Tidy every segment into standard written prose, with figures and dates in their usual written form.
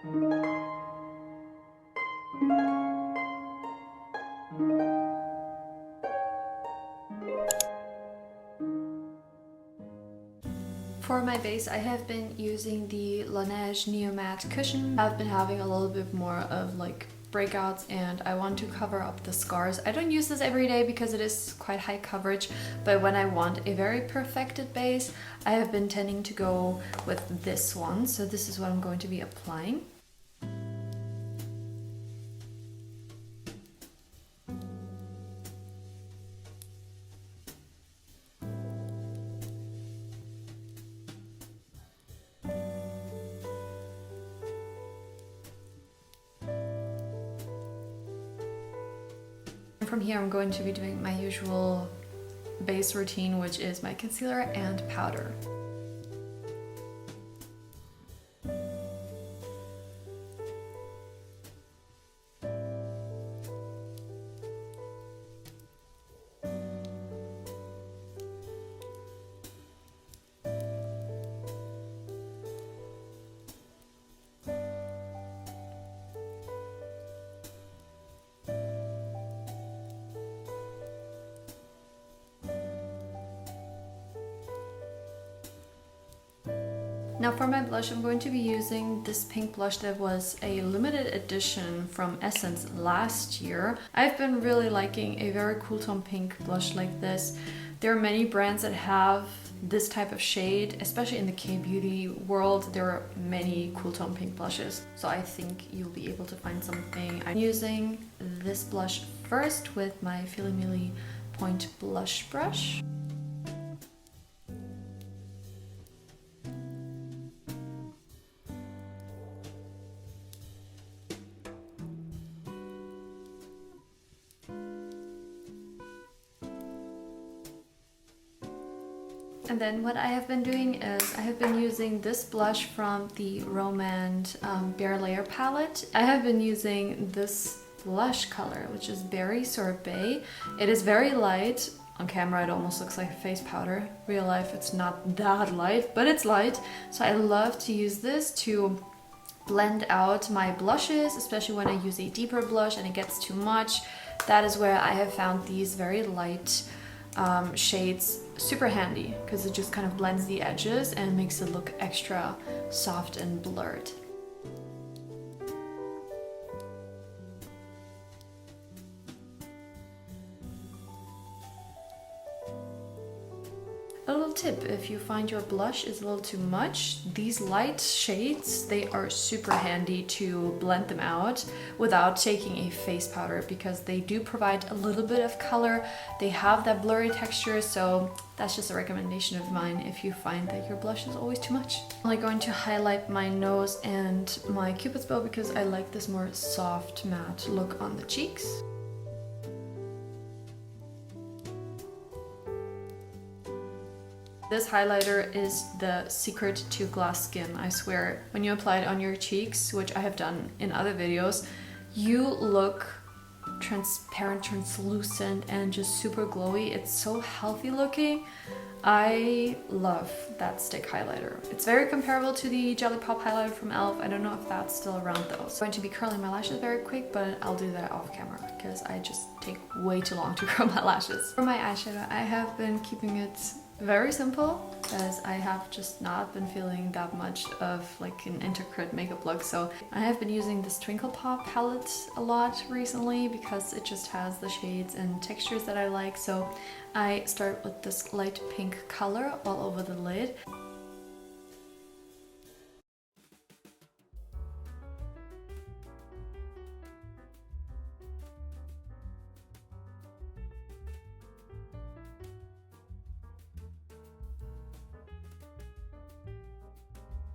For my base, I have been using the Laneige Neo Matte Cushion. I've been having a little bit more of like breakouts and I want to cover up the scars. I don't use this every day because it is quite high coverage, but when I want a very perfected base, I have been tending to go with this one. So this is what I'm going to be applying. From here I'm going to be doing my usual base routine, which is my concealer and powder. Now for my blush, I'm going to be using this pink blush that was a limited edition from Essence last year. I've been really liking a very cool tone pink blush like this. There are many brands that have this type of shade, especially in the K-beauty world. There are many cool tone pink blushes, so I think you'll be able to find something. I'm using this blush first with my Fili Mili Point Blush Brush. And then what I have been doing is I have been using this blush from the Romand Bare Layer palette. I have been using this blush color, which is Berry Sorbet. It is very light. On camera it almost looks like a face powder. Real life it's not that light, but it's light. So I love to use this to blend out my blushes, especially when I use a deeper blush and it gets too much. That is where I have found these very light shades super handy, because it just kind of blends the edges and makes it look extra soft and blurred. A little tip, if you find your blush is a little too much, these light shades, they are super handy to blend them out without taking a face powder, because they do provide a little bit of color. They have that blurry texture, so that's just a recommendation of mine if you find that your blush is always too much. I'm only going to highlight my nose and my Cupid's bow because I like this more soft matte look on the cheeks. This highlighter is the secret to glass skin, I swear. When you apply it on your cheeks, which I have done in other videos, you look transparent, translucent, and just super glowy. It's so healthy looking. I love that stick highlighter. It's very comparable to the Jelly Pop highlighter from e.l.f. I don't know if that's still around though. So I'm going to be curling my lashes very quick, but I'll do that off camera because I just take way too long to curl my lashes. For my eyeshadow, I have been keeping it very simple because I have just not been feeling that much of like an intricate makeup look. So I have been using this Twinkle Pop palette a lot recently because it just has the shades and textures that I like. So I start with this light pink color all over the lid.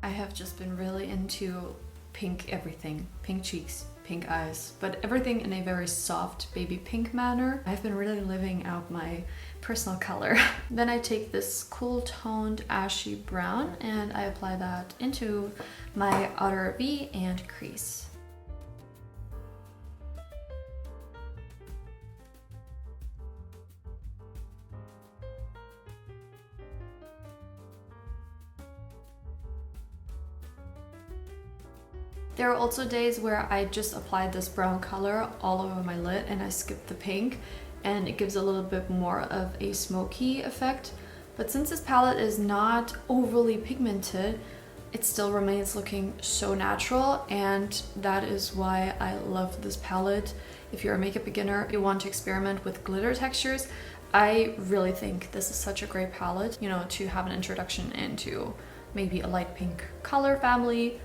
I have just been really into pink everything, pink cheeks, pink eyes, but everything in a very soft baby pink manner. I've been really living out my personal color. Then I take this cool toned ashy brown and I apply that into my outer V and crease. There are also days where I just apply this brown color all over my lid and I skip the pink, and it gives a little bit more of a smoky effect. But since this palette is not overly pigmented, it still remains looking so natural, and that is why I love this palette. If you're a makeup beginner, you want to experiment with glitter textures, I really think this is such a great palette, you know, to have an introduction into maybe a light pink color family,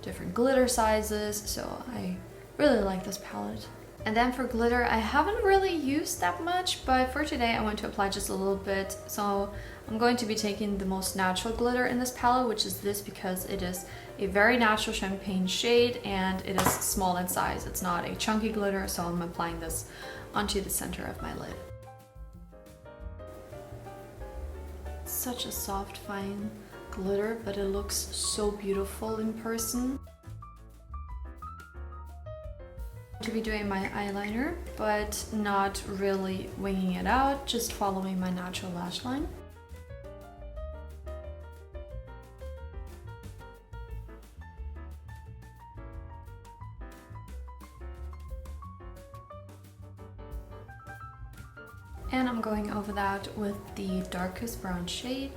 different glitter sizes, so I really like this palette. And then for glitter, I haven't really used that much, but for today I want to apply just a little bit. So I'm going to be taking the most natural glitter in this palette, which is this, because it is a very natural champagne shade and it is small in size. It's not a chunky glitter, so I'm applying this onto the center of my lid. Such a soft, fine glitter, but it looks so beautiful in person. To be doing my eyeliner, but not really winging it out, just following my natural lash line. And I'm going over that with the darkest brown shade.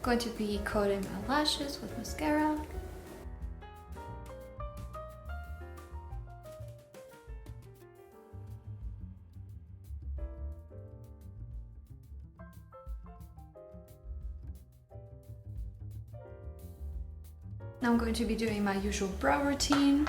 Going to be coating my lashes with mascara. Now I'm going to be doing my usual brow routine.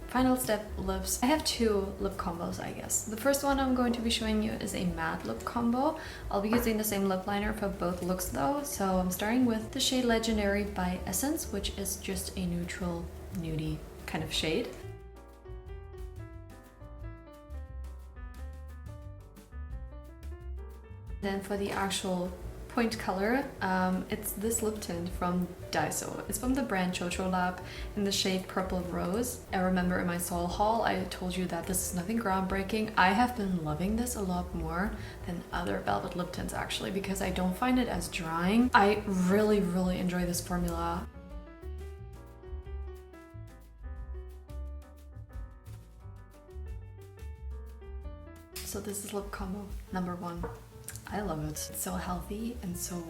Final step, lips. I have two lip combos, I guess. The first one I'm going to be showing you is a matte lip combo. I'll be using the same lip liner for both looks though, so I'm starting with the shade Legendary by Essence, which is just a neutral, nudie kind of shade. Then for the actual point color, it's this lip tint from Daiso. It's from the brand Chocho Lab in the shade Purple Rose. I remember in my Seoul haul I told you that this is nothing groundbreaking. I have been loving this a lot more than other velvet lip tints actually, because I don't find it as drying. I really enjoy this formula. So this is lip combo number one. I love it. It's so healthy and so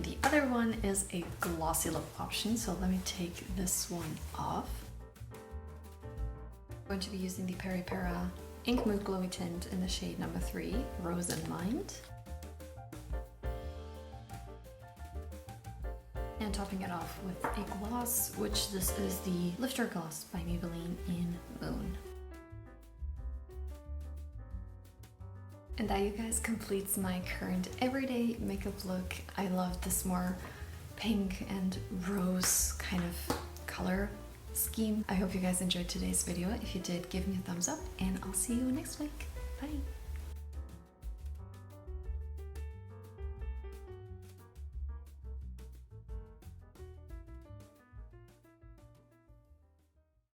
The other one is a glossy lip option, so let me take this one off. I'm going to be using the Peri Para Ink Mood Glowy Tint in the shade number 3, Rose in Mind. And topping it off with a gloss, which this is the Lifter Gloss by Maybelline in Moon. And that, you guys, completes my current everyday makeup look. I love this more pink and rose kind of color scheme. I hope you guys enjoyed today's video. If you did, give me a thumbs up and I'll see you next week. Bye!